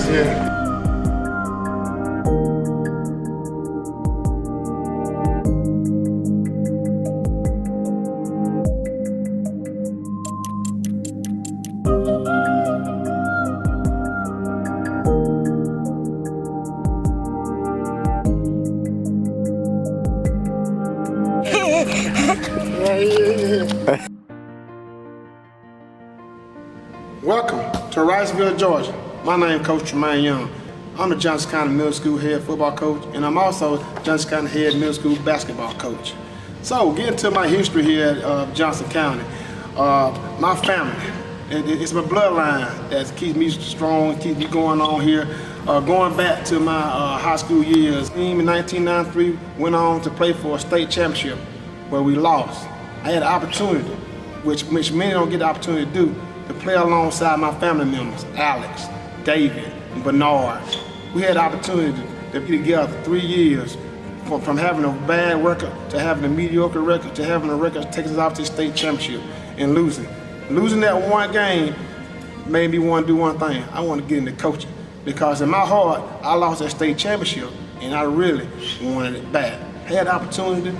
Yeah. Welcome to Riceville, Georgia. My name is Coach Tramayne Young. I'm the Johnson County Middle School head football coach, and I'm also Johnson County head middle school basketball coach. So, getting to my history here at Johnson County, my family, it's my bloodline that keeps me strong, keeps me going on here. Going back to my high school years, in 1993, went on to play for a state championship where we lost. I had an opportunity, which many don't get the opportunity to do, to play alongside my family members, Alex, David, and Bernard. We had the opportunity to be together 3 years, from having a bad record to having a mediocre record to having a record that takes us off to the state championship and losing. Losing that one game made me want to do one thing. I want to get into coaching, because in my heart, I lost that state championship and I really wanted it back. I had the opportunity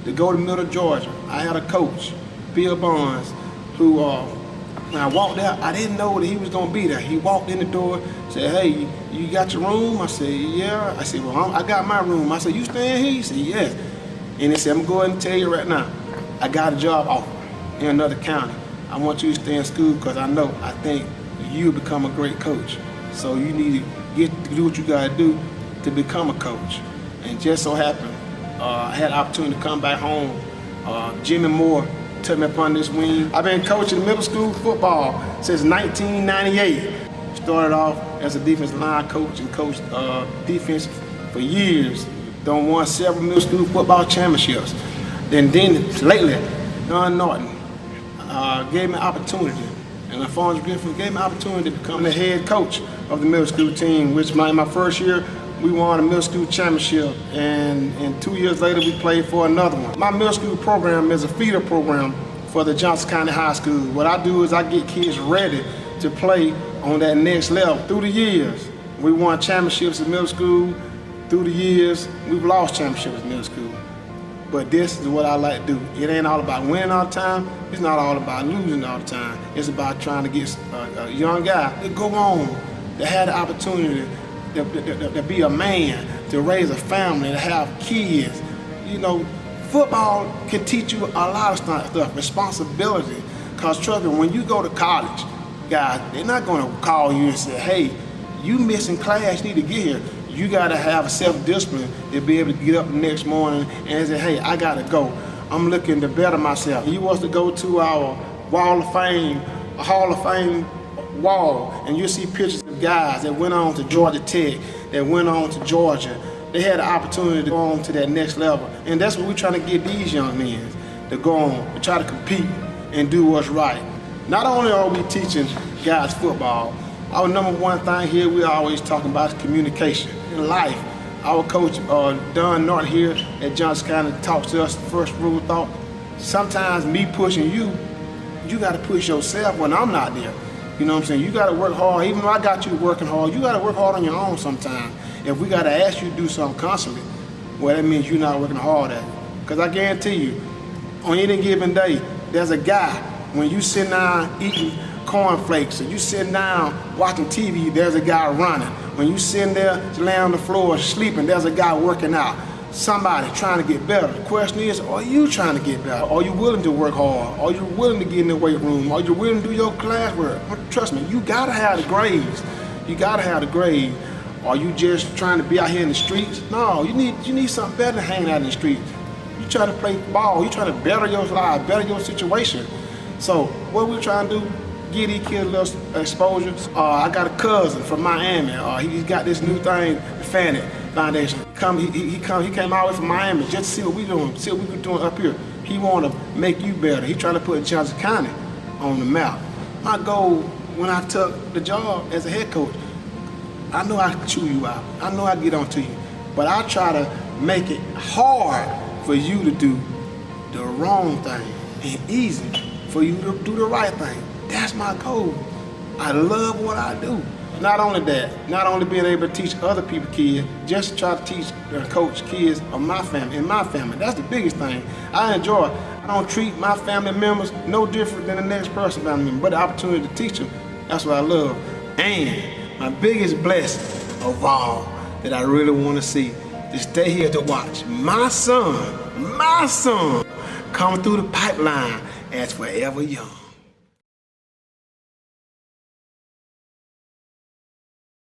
to go to Middle Georgia. I had a coach, Bill Bonds, who when I walked out, I didn't know that he was gonna be there. He walked in the door, said, "Hey, you got your room?" I said, "Yeah." I said, "Well, I got my room." I said, "You staying here?" He said, "Yes." And he said, "I'm gonna go ahead and tell you right now, I got a job offer in another county. I want you to stay in school because I think you'll become a great coach. So you need to do what you gotta do to become a coach." And just so happened, I had the opportunity to come back home. Jimmy Moore took me upon this wing. I've been coaching middle school football since 1998. Started off as a defensive line coach and coached defense for years. Won several middle school football championships. Then lately, Don Norton gave me an opportunity, and Alphonse Griffin gave me an opportunity to become the head coach of the middle school team, which my first year, we won a middle school championship, and 2 years later we played for another one. My middle school program is a feeder program for the Johnson County High School. What I do is I get kids ready to play on that next level. Through the years, we won championships in middle school. Through the years, we've lost championships in middle school. But this is what I like to do. It ain't all about winning all the time. It's not all about losing all the time. It's about trying to get a young guy to go on, to have the opportunity to be a man, to raise a family, to have kids. You know, football can teach you a lot of stuff, responsibility. Because trust me, when you go to college, guys, they're not gonna call you and say, "Hey, you missing class, you need to get here." You gotta have self-discipline to be able to get up the next morning and say, "Hey, I gotta go. I'm looking to better myself." You want to go to our Hall of Fame wall, and you see pictures of guys that went on to Georgia Tech, that went on to Georgia. They had the opportunity to go on to that next level. And that's what we're trying to get these young men to go on, to try to compete and do what's right. Not only are we teaching guys football, our number one thing here we're always talking about is communication. In life, our coach, Don Norton here at Johnson County, talks to us the first rule of thought. Sometimes me pushing you, you gotta push yourself when I'm not there. You know what I'm saying? You gotta work hard. Even though I got you working hard, you gotta work hard on your own sometimes. If we gotta ask you to do something constantly, well, that means you're not working hard at it. Because I guarantee you, on any given day, there's a guy, when you sit down eating cornflakes, or you sitting down watching TV, there's a guy running. When you sitting there laying on the floor sleeping, there's a guy working out. Somebody trying to get better. The question is, are you trying to get better? Are you willing to work hard? Are you willing to get in the weight room? Are you willing to do your classwork? Trust me, you gotta have the grades. You gotta have the grades. Are you just trying to be out here in the streets? No, you need something better than hanging out in the streets. You trying to play ball. You trying to better your life, better your situation. So what we're trying to do, give these kids a little exposure. I got a cousin from Miami. He's got this new thing, the FANIT Foundation. He came all the way from Miami just to see what we doing, see what we were doing up here. He want to make you better. He trying to put Johnson County on the map. My goal when I took the job as a head coach, I know I can chew you out. I know I get onto you, but I try to make it hard for you to do the wrong thing and easy for you to do the right thing. That's my goal. I love what I do. not only that, not only being able to teach other people kids, just to try to teach coach kids of my family, in my family. That's the biggest thing. I enjoy it. I don't treat my family members no different than the next person family member, but the opportunity to teach them, that's what I love. And my biggest blessing of all that I really want to see is stay here to watch my son, come through the pipeline as forever young.